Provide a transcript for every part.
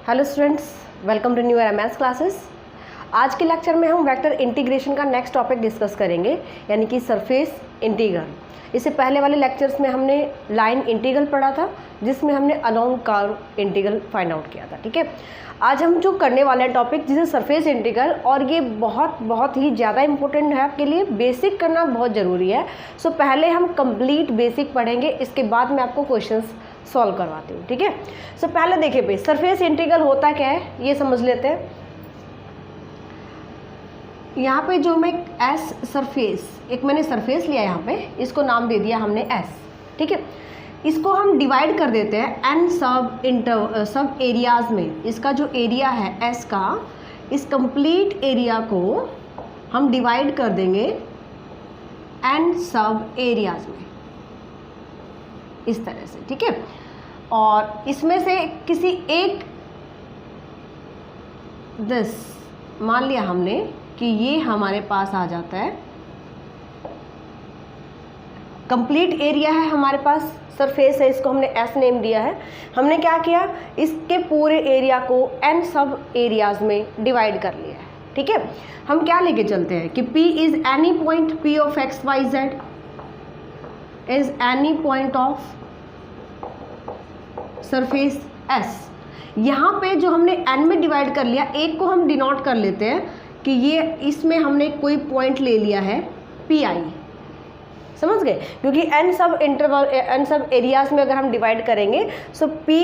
Hello students, welcome to new MS classes. आज के lecture में हम वेक्टर इंटीग्रेशन का नेक्स्ट टॉपिक डिस्कस करेंगे, यानी कि सरफेस इंटीग्रल। इससे पहले वाले लेक्चर्स में हमने लाइन इंटीग्रल पढ़ा था, जिसमें हमने along curve integral find out किया था। ठीक है, आज हम जो करने वाले हैं टॉपिक जिसे सरफेस इंटीग्रल, और ये बहुत ही ज़्यादा इंपॉर्टेंट है आपके लिए। बेसिक करना बहुत ज़रूरी है। सो पहले हम कंप्लीट बेसिक पढ़ेंगे, इसके बाद मैं आपको क्वेश्चंस सॉल्व करवाती हूँ। ठीक है, सो पहले देखिए भाई, सरफेस इंटीग्रल होता क्या है ये समझ लेते हैं। यहाँ पे जो मैं एस सरफेस, एक मैंने सरफेस लिया यहाँ पे, इसको नाम दे दिया हमने एस। ठीक है, इसको हम डिवाइड कर देते हैं एन सब एरियाज में। इसका जो एरिया है एस का, इस कंप्लीट एरिया को हम डिवाइड कर देंगे एन सब एरियाज में, इस तरह से। ठीक है, और इसमें से किसी एक मान लिया हमने कि ये हमारे पास आ जाता है, कंप्लीट एरिया है हमारे पास, सरफेस है, इसको हमने एस नेम दिया है। हमने क्या किया, इसके पूरे एरिया को एन सब एरियाज में डिवाइड कर लिया है। ठीक है, हम क्या लेके चलते हैं कि P is any point P of X Y Z is any point of surface S। यहाँ पे जो हमने n में डिवाइड कर लिया, एक को हम डिनोट कर लेते हैं कि ये इसमें हमने कोई पॉइंट ले लिया है PI, समझ गए, क्योंकि n सब एरियाज में अगर हम डिवाइड करेंगे, सो P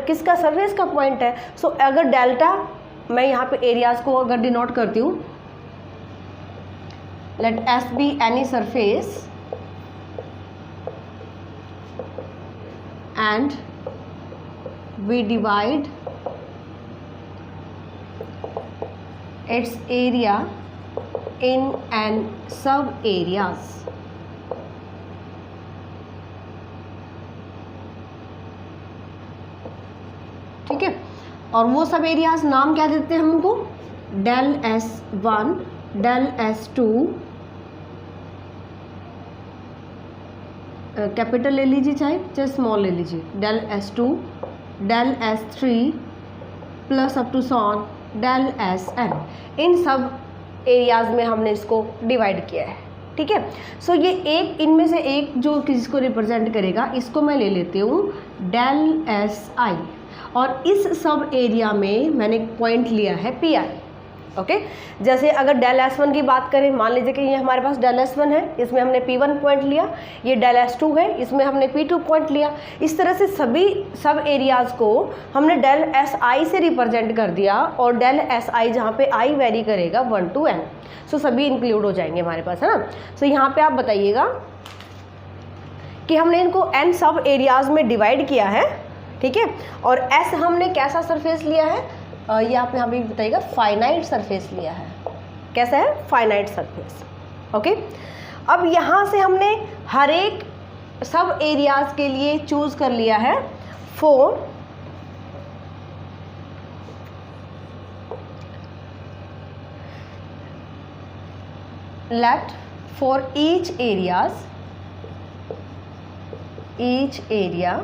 किसका, सरफेस का पॉइंट है। सो अगर डेल्टा, मैं यहाँ पे एरियाज को अगर डिनोट करती हूँ, let S be any surface and we divide its area in an sub areas। ठीक है, और वो सब एरियाज नाम क्या देते हैं हमको, del S1, del S2, capital ले लीजिए चाहे स्मॉल ले लीजिए, del S2, del S3 plus up to सॉन डेल SN। इन सब एरियाज में हमने इसको डिवाइड किया है। ठीक है, सो ये एक, इनमें से एक जो किसको रिप्रेजेंट करेगा, इसको मैं ले लेती हूँ डेल SI, और इस सब एरिया में मैंने एक पॉइंट लिया है PI। ओके, जैसे अगर डेल S1 की बात करें, मान लीजिए कि ये हमारे पास डेल S1 है, इसमें हमने P1 पॉइंट लिया, ये डेल S2 है, इसमें हमने P2 पॉइंट लिया। इस तरह से सभी सब एरियाज़ को हमने डेल SI से रिप्रेजेंट कर दिया, और डेल SI जहाँ पे I वेरी करेगा 1 to n, सो सभी इंक्लूड हो जाएंगे हमारे पास, है ना। सो यहाँ पे आप बताइएगा कि हमने इनको n सब एरियाज़ में डिवाइड किया है। ठीक है, और S हमने कैसा सरफेस लिया है, ये आप यहाँ पे बताइएगा, फाइनाइट सरफेस लिया है। कैसा है, फाइनाइट सरफेस। ओके, अब यहाँ से हमने हर एक सब एरियाज के लिए चूज कर लिया है 4 लेट फॉर ईच एरिया,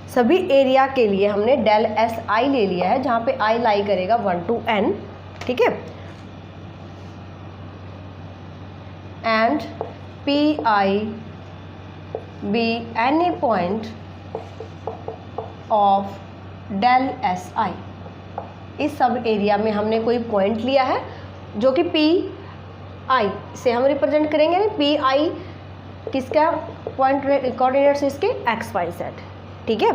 सभी एरिया के लिए हमने डेल SI ले लिया है, जहाँ पे I लाई करेगा 1 to n। ठीक है, and PI be any point of del SI। इस सब एरिया में हमने कोई पॉइंट लिया है जो कि PI से हम रिप्रेजेंट करेंगे। PI किसका पॉइंट, कोऑर्डिनेट्स इसके XYZ। ठीक है,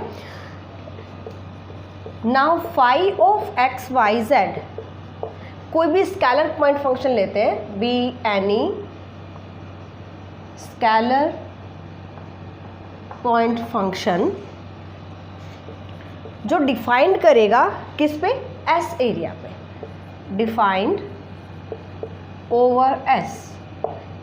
नाउ फाई ऑफ XYZ, कोई भी स्केलर पॉइंट फंक्शन लेते हैं, be any scalar point function जो डिफाइंड करेगा किस पे, S एरिया पे, डिफाइंड ओवर S,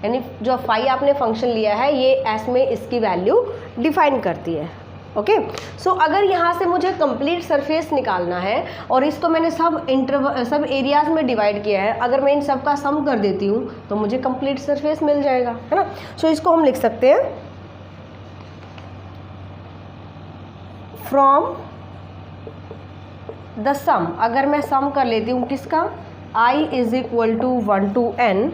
यानी जो फाई आपने फंक्शन लिया है, ये S में इसकी वैल्यू डिफाइन करती है। ओके, सो अगर यहाँ से मुझे कंप्लीट सरफेस निकालना है, और इसको मैंने सब एरियाज में डिवाइड किया है, अगर मैं इन सब का सम कर देती हूँ तो मुझे कंप्लीट सरफेस मिल जाएगा, है ना। सो इसको हम लिख सकते हैं फ्रॉम द सम, अगर मैं सम कर लेती हूँ किसका, i is equal to 1 to n,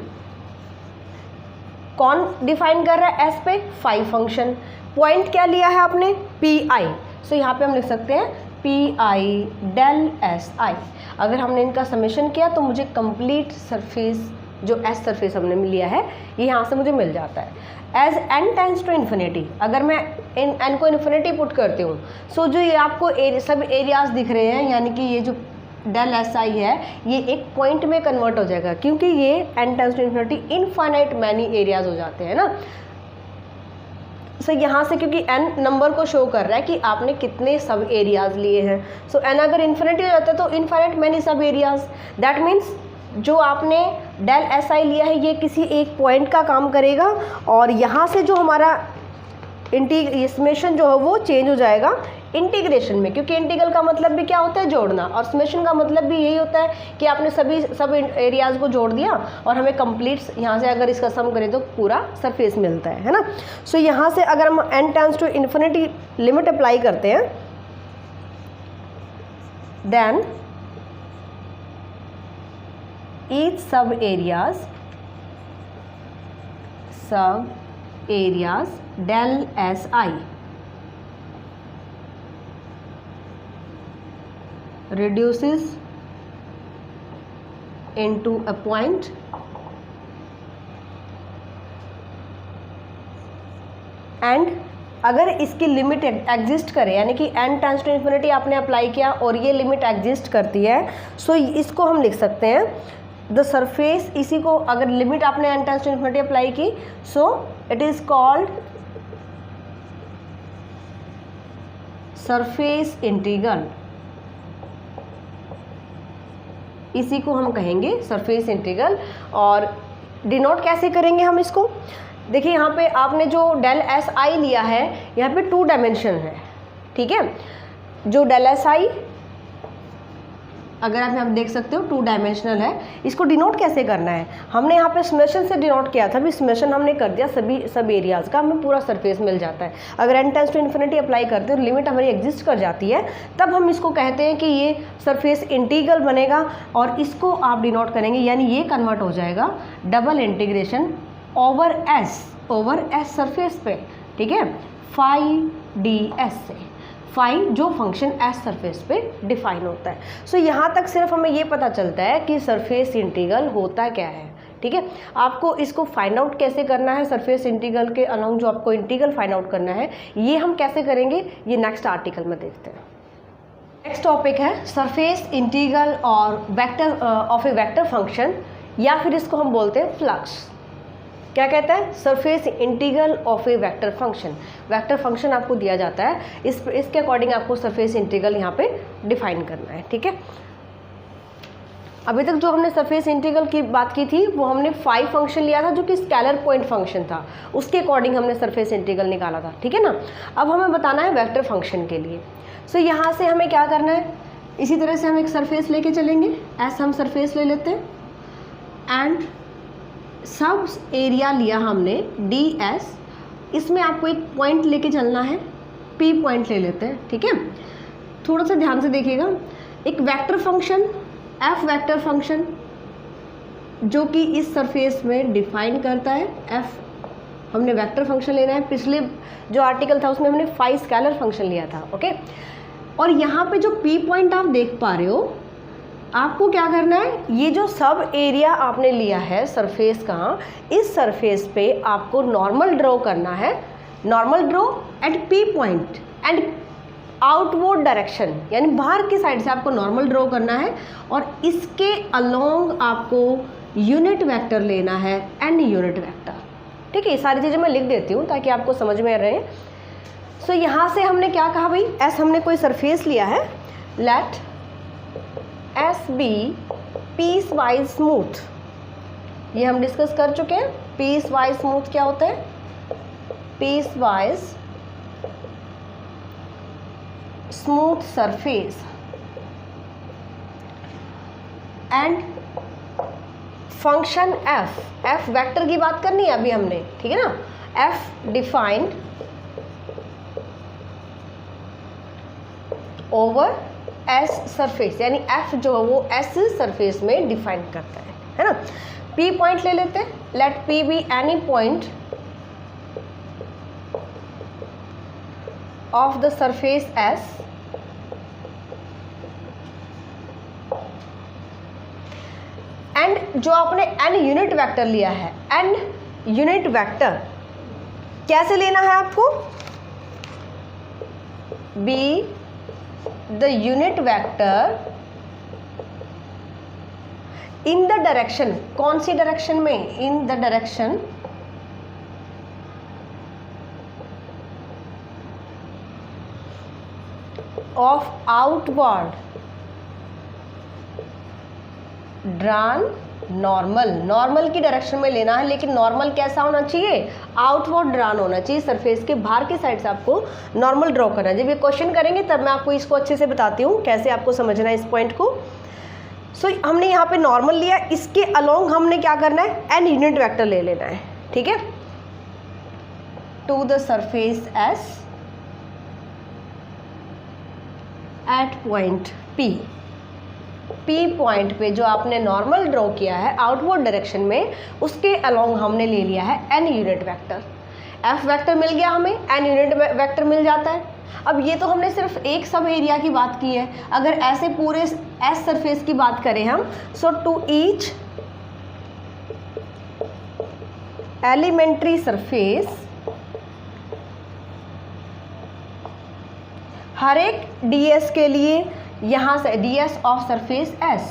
कौन डिफाइन कर रहा है s पे, फाई फंक्शन, पॉइंट क्या लिया है आपने, pi, सो यहाँ पे हम लिख सकते हैं pi डेल एस आई। अगर हमने इनका समेशन किया तो मुझे कंप्लीट सरफेस जो एस सरफेस हमने लिया है ये यहाँ से मुझे मिल जाता है। As n tends to infinity, अगर मैं इन n को इन्फिनिटी पुट करती हूँ, सो जो ये आपको सब एरियाज दिख रहे हैं, यानी कि ये जो डेल एस आई है ये एक पॉइंट में कन्वर्ट हो जाएगा, क्योंकि ये n tends to infinity infinite many areas हो जाते हैं ना। सो यहाँ से क्योंकि n नंबर को शो कर रहा है कि आपने कितने सब एरियाज लिए हैं, सो n अगर इन्फिनिटी हो जाता है तो इनफाइनाइट मैनी सब एरियाज, दैट मीन्स जो आपने डेल एस आई लिया है ये किसी एक पॉइंट का काम करेगा, और यहाँ से जो हमारा समेशन जो है वो चेंज हो जाएगा इंटीग्रेशन में, क्योंकि इंटीग्रल का मतलब भी क्या होता है, जोड़ना, और समेशन का मतलब भी यही होता है कि आपने सब एरियाज को जोड़ दिया और हमें कंप्लीट यहाँ से अगर इसका सम करें तो पूरा सरफेस मिलता है ना। सो यहाँ से अगर हम n tends to infinity limit apply करते हैं, then each sub areas del si reduces into a point and अगर इसकी लिमिट एग्जिस्ट करे, यानी कि n टेंस टू इन्फिनिटी आपने अप्लाई किया और ये लिमिट एग्जिस्ट करती है, सो इसको हम लिख सकते हैं द सरफेस, इसी को अगर लिमिट आपने n tends to infinity apply की, so it is called surface integral, इसी को हम कहेंगे सरफेस इंटीग्रल। और डिनोट कैसे करेंगे हम इसको, देखिए यहाँ पे आपने जो डेल एस आई लिया है यहाँ पे 2 डायमेंशन है, ठीक है, जो डेल एस आई अगर आप यहाँ देख सकते हो 2 डायमेंशनल है, इसको डिनोट कैसे करना है, हमने यहाँ पे समेशन से डिनोट किया था, भी समेशन हमने कर दिया सब एरियाज का, हमें पूरा सरफेस मिल जाता है। अगर n tends to infinity apply करते हो, लिमिट हमारी एग्जिस्ट कर जाती है, तब हम इसको कहते हैं कि ये सरफेस इंटीग्रल बनेगा, और इसको आप डिनोट करेंगे, यानी ये कन्वर्ट हो जाएगा double integration over S surface पे, ठीक है, फाई डी एस से, फाई जो फंक्शन एस सरफेस पे डिफाइन होता है। सो यहाँ तक सिर्फ हमें ये पता चलता है कि सरफेस इंटीग्रल होता क्या है, ठीक है। आपको इसको फाइंड आउट कैसे करना है, सरफेस इंटीग्रल के अलोंग जो आपको इंटीग्रल फाइंड आउट करना है, ये हम कैसे करेंगे ये नेक्स्ट आर्टिकल में देखते हैं। नेक्स्ट टॉपिक है सरफेस इंटीग्रल और vector of A vector function, या फिर इसको हम बोलते हैं फ्लक्स। क्या कहता है, surface integral of A vector function. Vector function आपको दिया जाता है, इसके अकॉर्डिंग आपको सरफेस इंटीग्रल यहाँ पे डिफाइन करना है, ठीक है। अभी तक जो हमने सरफेस इंटीग्रल की बात की थी वो हमने फाई फंक्शन लिया था जो कि स्केलर पॉइंट फंक्शन था, उसके अकॉर्डिंग हमने सरफेस इंटीग्रल निकाला था, ठीक है ना। अब हमें बताना है वेक्टर फंक्शन के लिए। सो यहाँ से हमें क्या करना है, इसी तरह से हम एक सरफेस लेके चलेंगे, ऐसा हम सरफेस ले लेते हैं, एंड सब एरिया लिया हमने डी एस, इसमें आपको एक पॉइंट लेके चलना है, पी पॉइंट ले लेते हैं, ठीक है। थोड़ा सा ध्यान से देखिएगा, एक vector function F vector function जो कि इस सरफेस में डिफाइन करता है, एफ हमने वेक्टर फंक्शन लेना है, पिछले जो आर्टिकल था उसमें हमने फाई स्केलर फंक्शन लिया था, ओके। और यहाँ पे जो पी पॉइंट आप देख पा रहे हो, आपको क्या करना है, ये जो सब एरिया आपने लिया है सरफेस का, इस सरफेस पे आपको नॉर्मल ड्रॉ करना है, normal draw at P point and outward direction, यानी बाहर की साइड से आपको नॉर्मल ड्रॉ करना है, और इसके अलोंग आपको यूनिट वेक्टर लेना है एंड यूनिट वेक्टर, ठीक है। ये सारी चीज़ें मैं लिख देती हूँ ताकि आपको समझ में रहे। सो यहाँ से हमने क्या कहा भाई, एस हमने कोई सरफेस लिया है, let S be piecewise smooth, ये हम डिस्कस कर चुके हैं। पीस वाइज स्मूथ क्या होता है, piecewise smooth surface, and function F, F vector की बात करनी है अभी हमने, ठीक है ना। F defined over S surface, यानी एफ जो है वो एस सरफेस में डिफाइन करता है ना। पी पॉइंट ले लेते हैं, let P be any point of the surface S and जो आपने एन यूनिट वेक्टर लिया है, एन यूनिट वेक्टर कैसे लेना है आपको, be the unit vector in the direction, कौन सी डायरेक्शन में, इन the direction of outward drawn normal, normal की डायरेक्शन में लेना है, लेकिन नॉर्मल कैसा होना चाहिए, आउटवर्ड ड्रान होना चाहिए, सरफेस के बाहर की साइड से आपको नॉर्मल ड्रॉ करना है। जब ये क्वेश्चन करेंगे तब मैं आपको इसको अच्छे से बताती हूँ कैसे आपको समझना है इस पॉइंट को। सो हमने यहाँ पे नॉर्मल लिया, इसके अलोंग हमने क्या करना है, एन यूनिट वेक्टर ले लेना है, ठीक है, to the surface S at point P. P point पे जो आपने नॉर्मल ड्रॉ किया है आउटवर्ड डायरेक्शन में, उसके अलोंग हमने ले लिया है N unit vector. F vector मिल गया हमें, एन यूनिट वेक्टर मिल जाता है। अब ये तो हमने सिर्फ एक सब एरिया की बात की है, अगर ऐसे पूरे एस सरफेस की बात करें हम, सो टू ईच एलिमेंट्री सरफेस, हर एक ds के लिए यहां से ds ऑफ सरफेस s,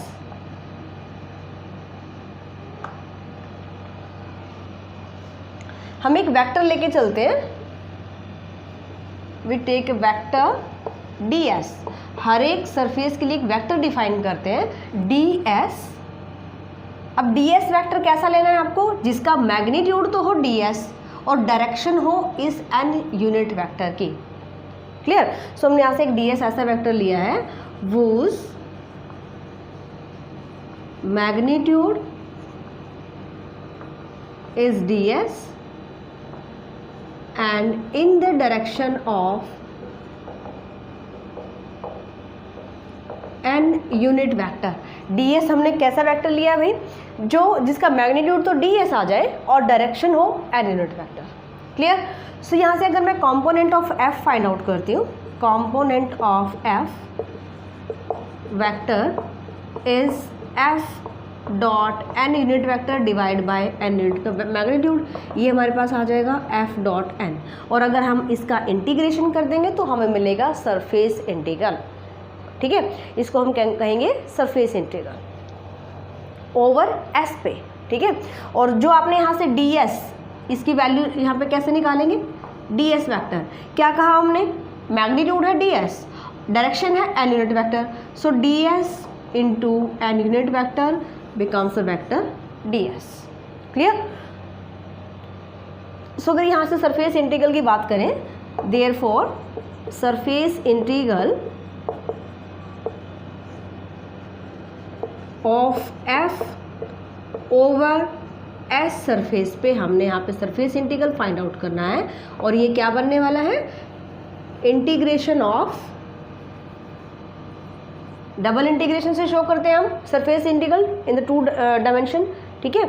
हम एक वेक्टर लेके चलते हैं, वी टेक वेक्टर ds, हर एक सरफेस के लिए एक वेक्टर डिफाइन करते हैं ds। अब ds वेक्टर कैसा लेना है आपको, जिसका मैग्नीट्यूड तो हो ds और डायरेक्शन हो इस n यूनिट वेक्टर की, क्लियर। सो हमने यहाँ से एक ds ऐसा वेक्टर लिया है, whose magnitude is ds and in the direction of n unit vector. ds हमने कैसा वेक्टर लिया है भाई, जो जिसका मैग्नीट्यूड तो ds आ जाए और डायरेक्शन हो n unit vector, clear. So यहाँ से अगर मैं component of f find out करती हूँ, component of f vector is f dot n unit vector divide by n unit का मैग्नीट्यूड, ये हमारे पास आ जाएगा f डॉट n। और अगर हम इसका इंटीग्रेशन कर देंगे तो हमें मिलेगा सरफेस इंटीग्रल, ठीक है, इसको हम कहेंगे सरफेस इंटीग्रल ओवर s पे, ठीक है। और जो आपने यहाँ से ds, इसकी वैल्यू यहाँ पे कैसे निकालेंगे, ds वेक्टर, क्या कहा हमने, मैग्नीट्यूड है ds, डायरेक्शन है n unit vector, so ds into n unit vector becomes a vector ds, clear. So अगर यहाँ से सरफेस इंटीग्रल की बात करें, therefore surface integral of f over s surface पे, हमने यहाँ पे सरफेस इंटीग्रल फाइंड आउट करना है, और ये क्या बनने वाला है, इंटीग्रेशन ऑफ, डबल इंटीग्रेशन से शो करते हैं हम surface integral in the two dimension, ठीक है।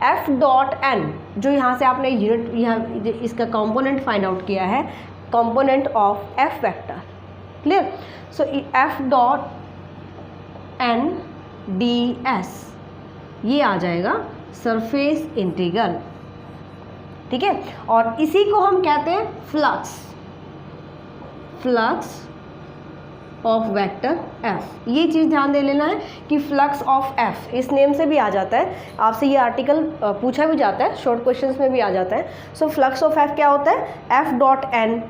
f डॉट n, जो यहाँ से आपने यूनिट, यहाँ इसका कंपोनेंट फाइंड आउट किया है, component of f vector, clear. So f dot n ds, ये आ जाएगा सरफेस इंटीग्रल, ठीक है। और इसी को हम कहते हैं flux, flux of vector f। ये चीज़ ध्यान दे लेना है कि फ्लक्स ऑफ f इस नेम से भी आ जाता है, आपसे ये आर्टिकल पूछा भी जाता है, शॉर्ट क्वेश्चंस में भी आ जाता है। सो फ्लक्स ऑफ f क्या होता है, f डॉट n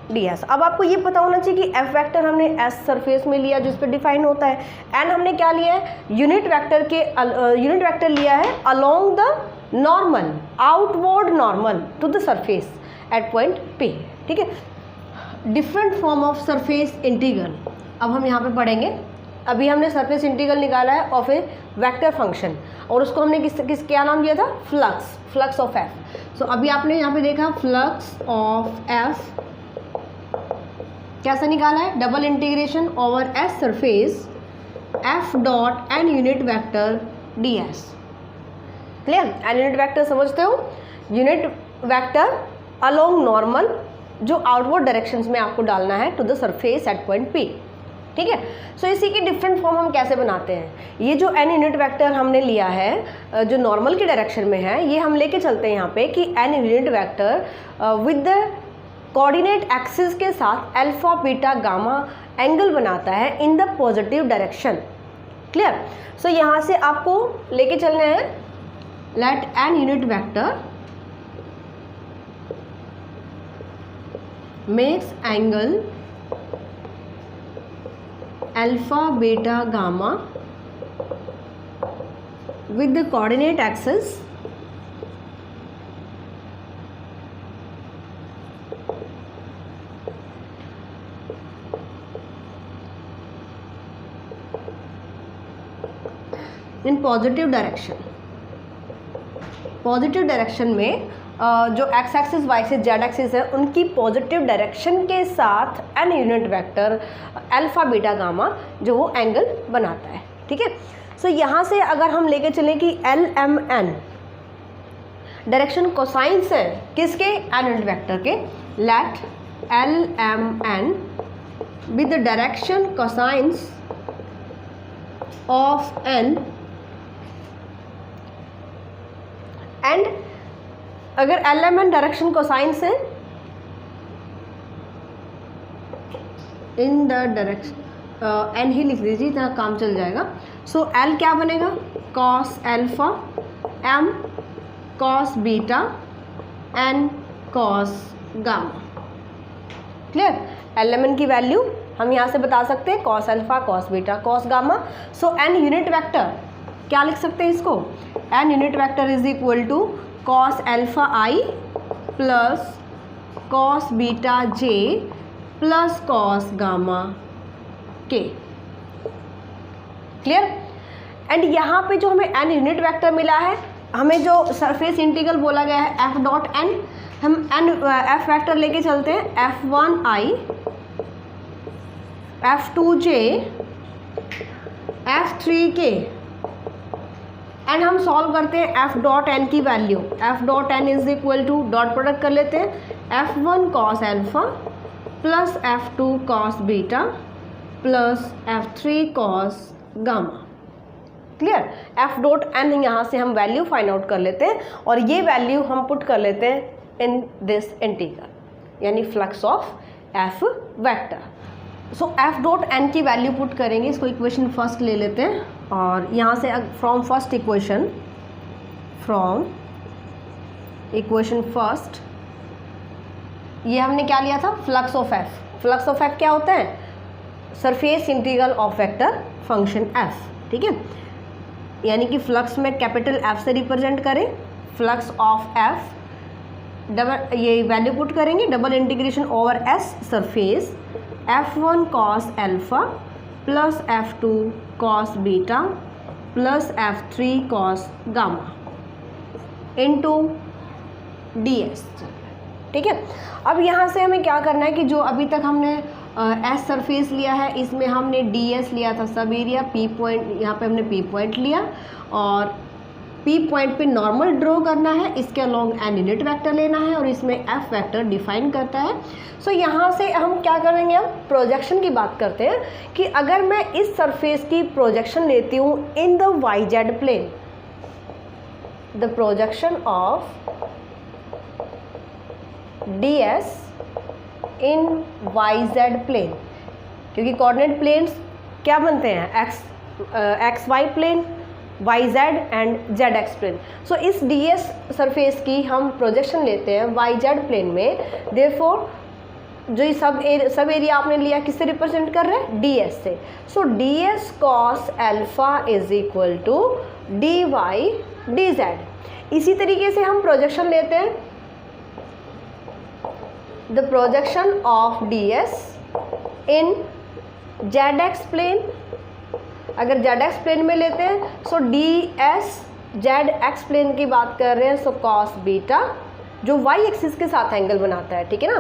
ds। अब आपको ये पता होना चाहिए कि f वेक्टर हमने s सरफेस में लिया जिस पे डिफाइन होता है, n हमने क्या लिया है, यूनिट वेक्टर के यूनिट वेक्टर लिया है along the normal, outward normal to the surface at point p, ठीक है। Different form of surface integral अब हम यहाँ पे पढ़ेंगे। अभी हमने सरफेस इंटीग्रल निकाला है ऑफ ए वेक्टर फंक्शन, और उसको हमने किस क्या नाम दिया था, फ्लक्स, फ्लक्स ऑफ f। सो अभी आपने यहाँ पे देखा फ्लक्स ऑफ f कैसा निकाला है, double integration over S surface F dot N unit vector D S. Clear, N unit vector समझते हो, यूनिट वेक्टर अलोंग नॉर्मल जो आउटवर्ड डायरेक्शंस में आपको डालना है to the surface at point P. ठीक है, सो इसी की डिफरेंट फॉर्म हम कैसे बनाते हैं, ये जो एन यूनिट वेक्टर हमने लिया है जो नॉर्मल की डायरेक्शन में है, ये हम लेके चलते हैं यहाँ पे कि n unit vector with the coordinate axis के साथ अल्फा बीटा गामा एंगल बनाता है in the positive direction. Clear, so यहाँ से आपको लेके चलना है, let n unit vector makes angle alpha beta gamma with the coordinate axis in positive direction। Positive direction में जो x axis y axis z axis है उनकी पॉजिटिव डायरेक्शन के साथ n unit vector alpha beta gamma जो वो angle बनाता है। ठीक है, सो यहाँ से अगर हम लेके चलें कि l m n direction cosines है किसके, एन यूनिट वेक्टर के, let l m n with the direction cosines of n and अगर l m n direction cosines है इन द डायरेक्शन एन ही लिख दीजिए, इतना काम चल जाएगा। सो एल क्या बनेगा, cos alpha, m cos beta, n cos gamma. Clear, l m n की वैल्यू हम यहाँ से बता सकते हैं, cos alpha cos beta cos gamma. So n unit vector क्या लिख सकते हैं इसको, n unit vector is equal to cos alpha i plus cos beta j plus cos gamma k. Clear, and यहाँ पे जो हमें एन यूनिट वेक्टर मिला है, हमें जो सरफेस इंटीग्रल बोला गया है एफ डॉट एन, हम एन एफ वेक्टर लेके चलते हैं, F one I F two J F three K, and हम सॉल्व करते हैं एफ डॉट एन की value, F dot N is equal to dot product कर लेते हैं, F one cos alpha plus F two cos beta plus F three cos gamma. Clear, F dot N यहाँ से हम value find out कर लेते हैं और ये वैल्यू हम पुट कर लेते हैं इन दिस इंटीग्रल, यानी flux of F vector. So F dot N की वैल्यू पुट करेंगे, इसको इक्वेशन फर्स्ट ले लेते हैं और यहाँ से from first equation, from equation first ये हमने क्या लिया था, flux of F. Flux of F क्या होता है, surface integral of vector function F. ठीक है, यानी कि फ्लक्स में कैपिटल एफ से रिप्रेजेंट करें, फ्लक्स ऑफ एफ डबल ये वैल्यू पुट करेंगे, double integration over S surface F one cos alpha plus F two cos beta plus F three cos gamma into D S. ठीक है, अब यहाँ से हमें क्या करना है कि जो अभी तक हमने एस सरफेस लिया है, इसमें हमने डी एस लिया था सब एरिया, पी पॉइंट यहाँ पे हमने पी पॉइंट लिया और पी पॉइंट पे नॉर्मल ड्रॉ करना है, इसके अलोंग एन यूनिट वेक्टर लेना है और इसमें एफ वेक्टर डिफाइन करता है। सो यहाँ से हम क्या करेंगे, अब प्रोजेक्शन की बात करते हैं कि अगर मैं इस सरफेस की प्रोजेक्शन लेती हूँ in the y z plane, the projection of d s in y z plane, क्योंकि कोऑर्डिनेट प्लेन्स क्या बनते हैं, x Y plane, y z and z x plane. So इस डी एस सरफेस की हम प्रोजेक्शन लेते हैं वाई जेड प्लेन में, देयरफॉर जो ये सब एरिया आपने लिया किससे रिप्रेजेंट कर रहे हैं, डी एस से। So d s cos alpha is equal to d y d z. इसी तरीके से हम प्रोजेक्शन लेते हैं the projection of ds in zx plane। अगर zx प्लेन में लेते हैं सो ds zx प्लेन की बात कर रहे हैं, सो cos बीटा जो y एक्सिस के साथ एंगल बनाता है, ठीक है ना,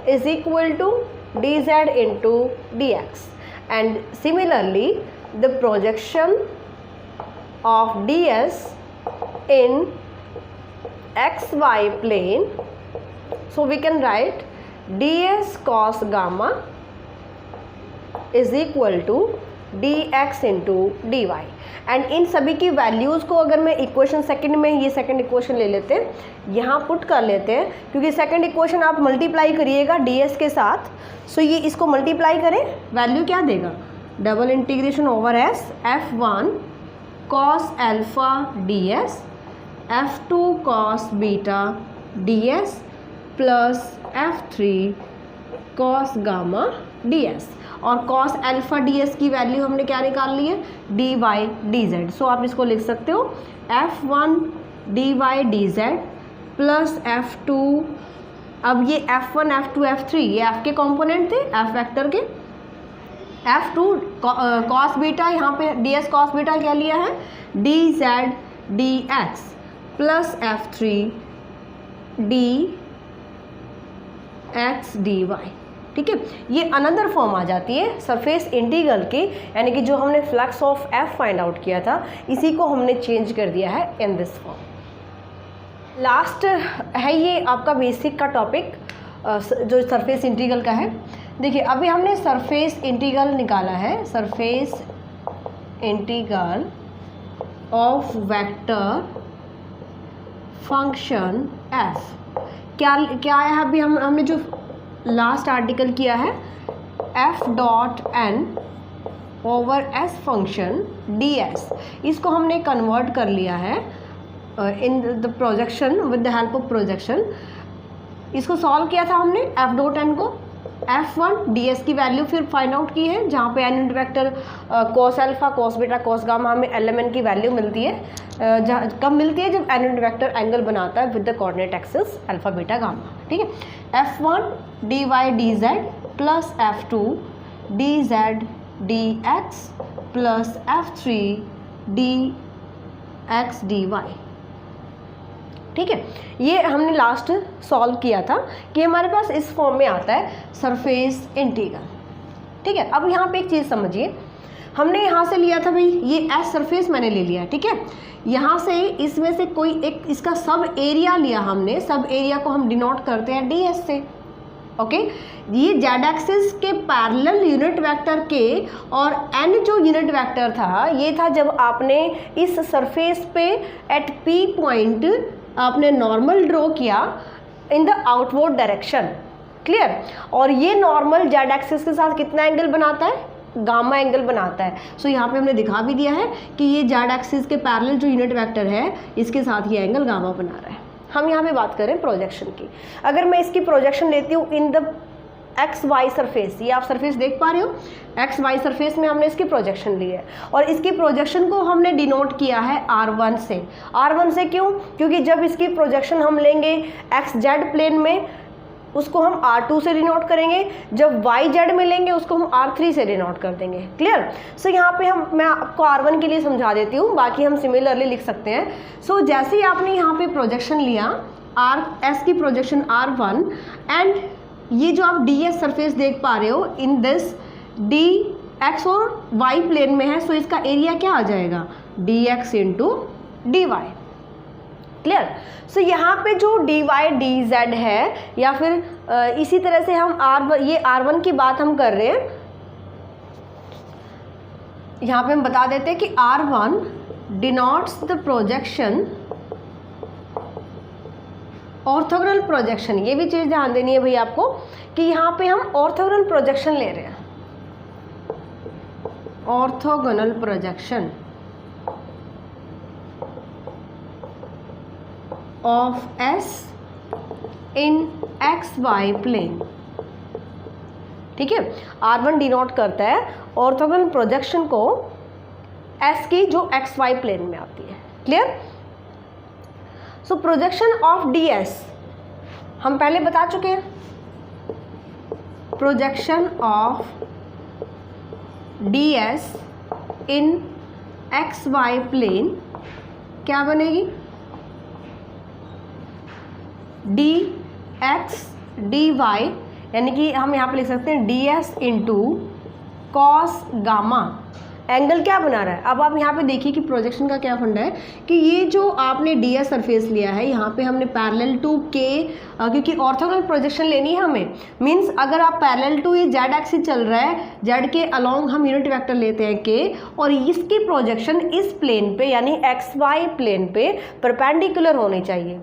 is equal to dz into dx, and similarly the projection of ds in xy plane, so we can write ds cos gamma is equal to dx into dy, and in सभी की values को अगर मैं equation second में, ये second equation ले लेते हैं, यहाँ पुट कर लेते हैं, क्योंकि सेकंड इक्वेशन आप मल्टीप्लाई करिएगा ds के साथ, सो ये इसको मल्टीप्लाई करें, वैल्यू क्या देगा, double integration over S f1 cos alpha ds f2 cos beta ds plus f3 cos gamma ds, और cos अल्फ़ा ds की वैल्यू हमने क्या निकाल ली है, dy dz, सो आप इसको लिख सकते हो f1 dy dz plus f2, अब ये f1 f2 f3 ये f के कंपोनेंट थे, f वेक्टर के, f2 cos बीटा, यहाँ पे ds cos बीटा क्या लिया है, dz dx plus f3 dx dy, ठीक है। ये अनदर फॉर्म आ जाती है सरफेस इंटीग्रल की, यानी कि जो हमने flux of f find out किया था, इसी को हमने चेंज कर दिया है इन दिस फॉर्म। लास्ट है ये आपका बेसिक का टॉपिक जो सरफेस इंटीग्रल का है। देखिए अभी हमने सरफेस इंटीग्रल निकाला है, surface integral of vector function f, क्या है अभी हमने जो लास्ट आर्टिकल किया है, f dot n over s function ds, इसको हमने कन्वर्ट कर लिया है in the projection with the help of projection. इसको सॉल्व किया था हमने f डॉट n को, f1 ds की वैल्यू फिर फाइंड आउट की है, जहाँ पे n unit vector cos alpha cos beta cos gamma हमें lmn की वैल्यू मिलती है, कब मिलती है, जब n यूनिट वेक्टर एंगल बनाता है with the coordinate axis alpha beta gamma, ठीक है। f1 dy dz plus f2 dz dx plus f3 dx dy, ठीक है। ये हमने लास्ट सॉल्व किया था कि हमारे पास इस फॉर्म में आता है सरफेस इंटीग्रल, ठीक है। अब यहाँ पे एक चीज़ समझिए, हमने यहाँ से लिया था भाई ये एस सरफेस मैंने ले लिया, ठीक है। यहाँ से इसमें से कोई एक इसका सब एरिया लिया हमने, सब एरिया को हम डिनोट करते हैं ds से, ओके। ये जेड एक्सिस के पैरेलल यूनिट वेक्टर के, और n जो यूनिट वेक्टर था ये था जब आपने इस सरफेस पे एट p पॉइंट आपने नॉर्मल ड्रॉ किया in the outward direction, clear. और ये नॉर्मल जेड एक्सिस के साथ कितना एंगल बनाता है, गामा एंगल बनाता है। सो यहाँ पे हमने दिखा भी दिया है कि ये जेड एक्सिस के पैरेलल जो यूनिट वेक्टर है इसके साथ ये एंगल गामा बना रहा है। हम यहाँ पे बात करें प्रोजेक्शन की, अगर मैं इसकी प्रोजेक्शन लेती हूँ in the X Y surface, ये आप सरफेस देख पा रहे हो, एक्स वाई सरफेस में हमने इसकी प्रोजेक्शन ली है, और इसकी प्रोजेक्शन को हमने डिनोट किया है r1 से। r1 से क्यों, क्योंकि जब इसकी प्रोजेक्शन हम लेंगे एक्स जेड प्लेन में उसको हम r2 से डिनोट करेंगे, जब वाई जेड में लेंगे उसको हम r3 से डिनोट कर देंगे, क्लियर। सो यहाँ पे मैं आपको r1 के लिए समझा देती हूँ, बाकी हम सिमिलरली लिख सकते हैं। सो जैसे ही आपने यहाँ पे प्रोजेक्शन लिया s की प्रोजेक्शन r1, एंड ये जो आप ds सरफेस देख पा रहे हो इन दिस d x और y प्लेन में है, सो इसका एरिया क्या आ जाएगा, dx into dy, clear. So यहाँ पे जो dy dz है, या फिर इसी तरह से हम ये r1 की बात हम कर रहे हैं, यहाँ पे हम बता देते हैं कि r1 denotes the projection, orthogonal projection. ये भी चीज़ ध्यान देनी है भाई आपको कि यहाँ पे हम ऑर्थोगोनल प्रोजेक्शन ले रहे हैं, orthogonal projection of s in X Y plane, ठीक है। r1 डिनोट करता है ऑर्थोगोनल प्रोजेक्शन को s की जो एक्स वाई प्लेन में आती है, clear. So projection of ds हम पहले बता चुके हैं, projection of ds in X Y plane क्या बनेगी, dx dy यानी कि हम यहाँ पे लिख सकते हैं ds into cos gamma. Angle क्या बना रहा है? अब आप यहाँ पे देखिए कि प्रोजेक्शन का क्या फंडा है कि ये जो आपने ds सरफेस लिया है, यहाँ पे हमने पैरेलल टू k, क्योंकि ऑर्थोगोनल प्रोजेक्शन लेनी है हमें, मींस अगर आप पैरेलल टू ये z एक्सिस चल रहा है, z के अलोंग हम यूनिट वेक्टर लेते हैं k, और इसकी प्रोजेक्शन इस प्लेन पे यानी xy प्लेन पे परपेंडिकुलर होनी चाहिए।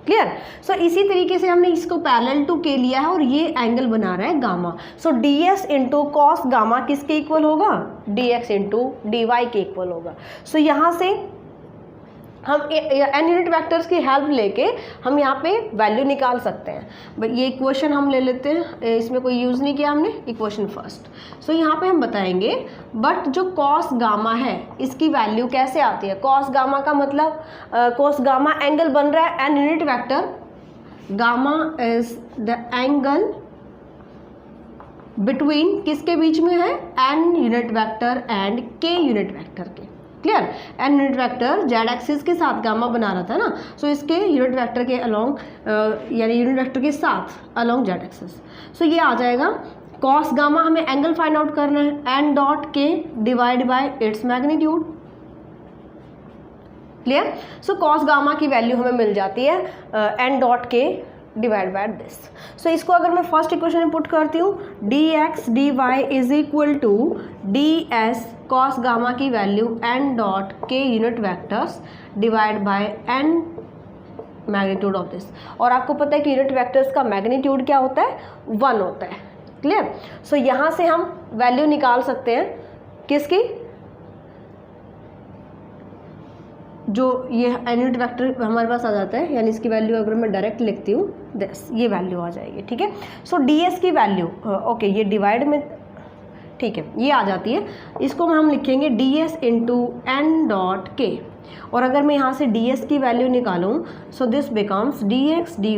क्लियर? सो इसी तरीके से हमने इसको पैरेलल टू के लिया है और ये एंगल बना रहा है गामा। सो ds इंटू कॉस गामा किसके इक्वल होगा? dx इंटू dy के इक्वल होगा। सो यहाँ से हम एन यूनिट वेक्टर्स की हेल्प लेके हम यहाँ पे वैल्यू निकाल सकते हैं। ये इक्वेशन हम ले लेते हैं, इसमें कोई यूज़ नहीं किया हमने, इक्वेशन फर्स्ट। सो यहाँ पे हम बताएंगे बट जो कॉस गामा है इसकी वैल्यू कैसे आती है? कॉस गामा का मतलब कॉस गामा एंगल बन रहा है N unit vector, gamma is the angle between किसके बीच में है? N unit vector and K unit vector के। Clear? N unit vector Z axis के साथ गामा बना रहा था ना, सो इसके यूनिट वेक्टर के अलोंग यानी यूनिट वेक्टर के साथ अलोंग जेड एक्सिस। सो ये आ जाएगा कॉस गामा, हमें एंगल फाइंड आउट करना है, N dot K divide by its magnitude. Clear? So cos gamma की वैल्यू हमें मिल जाती है N dot K divide by this. सो इसको अगर मैं फर्स्ट इक्वेशन में पुट करती हूँ, dx dy is equal to ds cos gamma की value n dot K unit vectors divide by n magnitude of this. और आपको पता है कि यूनिट वेक्टर्स का मैग्नीट्यूड क्या होता है? 1 होता है। क्लियर? सो यहाँ से हम वैल्यू निकाल सकते हैं किसकी? जो ये यूनिट वेक्टर हमारे पास आ जाता है, यानी इसकी वैल्यू अगर मैं डायरेक्ट लिखती हूँ दिस, ये वैल्यू आ जाएगी। ठीक है? सो ds की वैल्यू ओके, ये डिवाइड में ठीक है ये आ जाती है, इसको हम लिखेंगे ds इंटू एन डॉट के। और अगर मैं यहाँ से ds की वैल्यू निकालूँ, so this becomes dx dy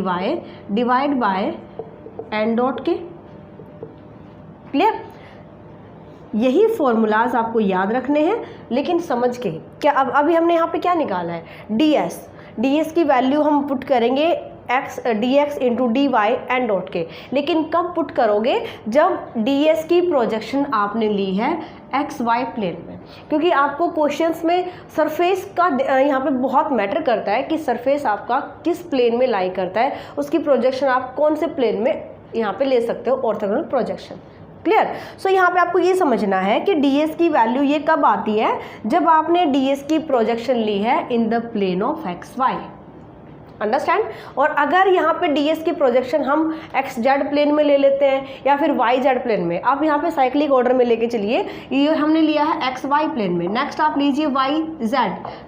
divide by N dot K. Clear? यही फॉर्मूलाज आपको याद रखने हैं, लेकिन समझ के क्या। अब अभी हमने यहाँ पे क्या निकाला है? ds की वैल्यू हम पुट करेंगे dx into dy N dot K, लेकिन कब पुट करोगे? जब ds की प्रोजेक्शन आपने ली है xy प्लेन में, क्योंकि आपको क्वेश्चंस में सरफेस का यहाँ पे बहुत मैटर करता है कि सरफेस आपका किस प्लेन में लाई करता है, उसकी प्रोजेक्शन आप कौन से प्लेन में यहाँ पे ले सकते हो, ऑर्थोगोनल प्रोजेक्शन। क्लियर? सो यहाँ पे आपको ये समझना है कि ds की वैल्यू ये कब आती है? जब आपने ds की प्रोजेक्शन ली है in the plane of xy। Understand? और अगर यहाँ पे ds की प्रोजेक्शन हम xz प्लेन में ले लेते हैं या फिर yz प्लेन में, आप यहाँ पे साइक्लिक ऑर्डर में लेके चलिए। ये हमने लिया है xy प्लेन में, नेक्स्ट आप लीजिए yz,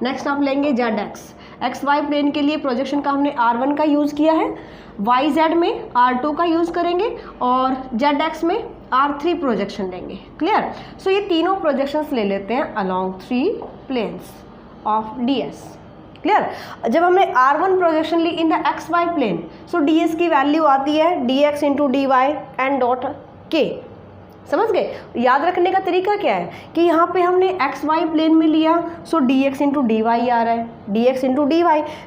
नेक्स्ट आप लेंगे zx। xy प्लेन के लिए प्रोजेक्शन का हमने r1 का यूज़ किया है, yz में r2 का यूज़ करेंगे और zx में R3 प्रोजेक्शन लेंगे। क्लियर? सो ये तीनों प्रोजेक्शंस ले लेते हैं along 3 planes of ds। Clear? जब हमने R1 प्रोजेक्शन ली in the xy plane, so ds की वैल्यू आती है dx into dy N dot K. समझ गए? याद रखने का तरीका क्या है कि यहाँ पे हमने xy प्लेन में लिया, सो dx इंटू dy आ रहा है, dx इंटू dy,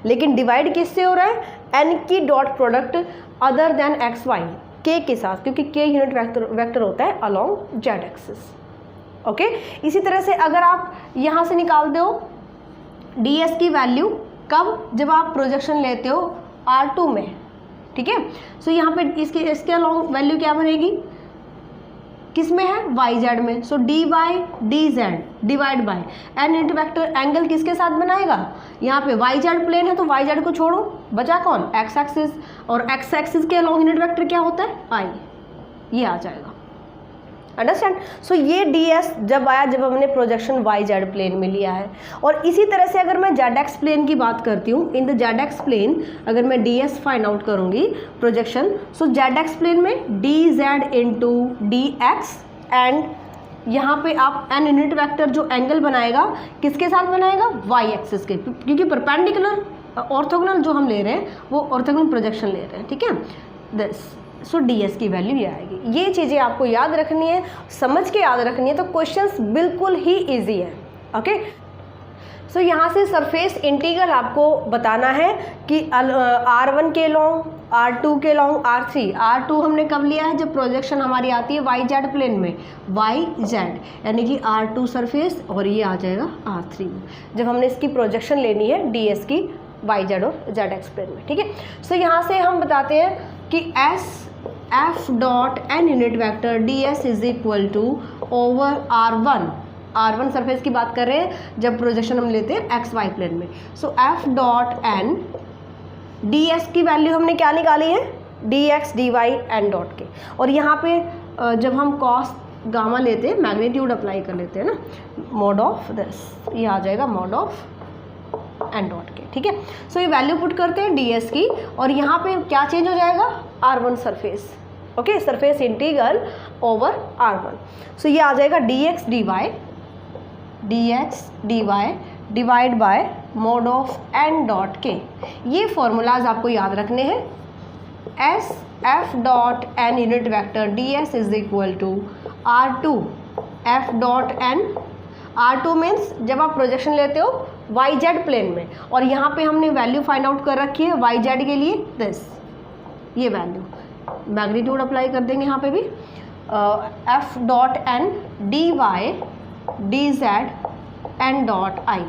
लेकिन डिवाइड किससे हो रहा है? n की dot product other than xy k के साथ, क्योंकि k यूनिट वेक्टर होता है अलोंग z एक्सिस। ओके? इसी तरह से अगर आप यहाँ से निकाल दो ds की वैल्यू कब? जब आप प्रोजेक्शन लेते हो R2 में। ठीक है? सो यहाँ पे इसके अलोंग वैल्यू क्या बनेगी? किस में है? yz में। So dy dz divide by N unit vector angle किसके साथ बनाएगा? यहाँ पे yz प्लेन है तो yz को छोड़ो, बचा कौन? x एक्सिस, और x एक्सिस के अलोंग यूनिट वेक्टर क्या होता है? I। ये आ जाएगा। अंडरस्टैंड? सो ये ds जब आया जब हमने प्रोजेक्शन yz प्लेन में लिया है। और इसी तरह से अगर मैं zx प्लेन की बात करती हूँ, इन द zx प्लेन अगर मैं ds फाइंड आउट करूँगी प्रोजेक्शन, सो zx प्लेन में dz इंटू dx, एंड यहाँ पे आप एन यूनिट वेक्टर जो एंगल बनाएगा किसके साथ बनाएगा? y एक्सिस के, क्योंकि परपेंडिकुलर ऑर्थोगोनल जो हम ले रहे हैं वो ऑर्थोगोनल प्रोजेक्शन ले रहे हैं। ठीक है? दिस, सो ds की वैल्यू ये आएगी। ये चीज़ें आपको याद रखनी है, समझ के याद रखनी है, तो क्वेश्चंस बिल्कुल ही इजी है। ओके? सो यहाँ से सरफेस इंटीग्रल आपको बताना है कि R1 के लॉन्ग, R2 के लॉन्ग, R3, R2 हमने कब लिया है, जब प्रोजेक्शन हमारी आती है YZ प्लेन में, YZ यानी कि R2 सरफेस, और ये आ जाएगा R3 जब हमने इसकी प्रोजेक्शन लेनी है DS की YZ और ZX प्लेन में, ठीक है। सो यहाँ से हम बताते हैं कि F dot n unit vector DS is equal to over R1 surface की बात कर रहे हैं जब प्रोजेक्शन हम लेते हैं XY प्लेन में। सो F डॉट n DS की वैल्यू हमने क्या निकाली है, dx dy n डॉट के, और यहाँ पे जब हम कॉस गामा लेते हैं मैग्नीट्यूड अप्लाई कर लेते हैं ना, मॉड ऑफ दिस, ये आ जाएगा मॉड ऑफ n डॉट के, ठीक है। सो ये वैल्यू पुट करते हैं ds की, और यहाँ पे क्या चेंज हो जाएगा, R1 surface, okay, surface integral over R1। So ये आ जाएगा dx dy divide by mod of n dot K. ये फॉर्मूलाज आपको याद रखने हैं। F dot n unit vector ds is equal to R2 F dot n, R2 means जब आप प्रोजेक्शन लेते हो YZ प्लेन में, और यहाँ पे हमने वैल्यू फाइंड आउट कर रखी है YZ के लिए, दिस ये वैल्यू मैग्नीट्यूड अप्लाई कर देंगे यहाँ पे भी, F dot n dy dz n dot i,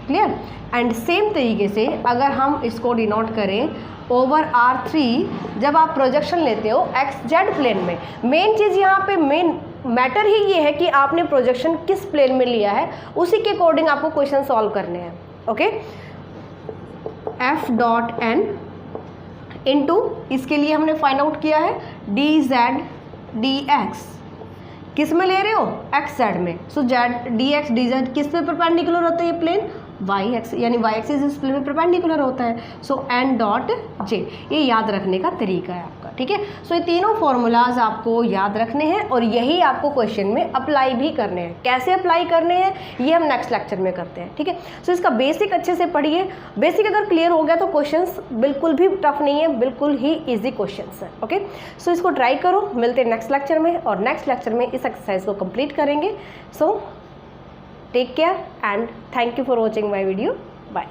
clear. And same तरीके से अगर हम इसको डिनोट करें ओवर R3 जब आप प्रोजेक्शन लेते हो XZ प्लेन में, मेन चीज़ यहाँ पे मेन मैटर ही ये है कि आपने प्रोजेक्शन किस प्लेन में लिया है, उसी के अकॉर्डिंग आपको क्वेश्चन सॉल्व करने हैं, okay. F dot n into, इसके लिए हमने फाइंड आउट किया है dz dx, किस में ले रहे हो, XZ में। सो dx dz किस पे परपेंडिकुलर होता है, ये प्लेन y यानी y एक्सिस इस प्लेन में परपेंडिकुलर होता है। सो n डॉट j, ये याद रखने का तरीका है आपका, ठीक है। सो ये तीनों फॉर्मूलाज आपको याद रखने हैं और यही आपको क्वेश्चन में अप्लाई भी करने हैं। कैसे अप्लाई करने हैं ये हम नेक्स्ट लेक्चर में करते हैं, ठीक है। सो इसका बेसिक अच्छे से पढ़िए, बेसिक अगर क्लियर हो गया तो क्वेश्चंस बिल्कुल भी टफ नहीं है, बिल्कुल ही ईजी क्वेश्चंस है, ओके। सो इसको ट्राई करो, मिलते हैं नेक्स्ट लेक्चर में, और नेक्स्ट लेक्चर में इस एक्सरसाइज को कंप्लीट करेंगे। सो take care and thank you for watching my video. Bye.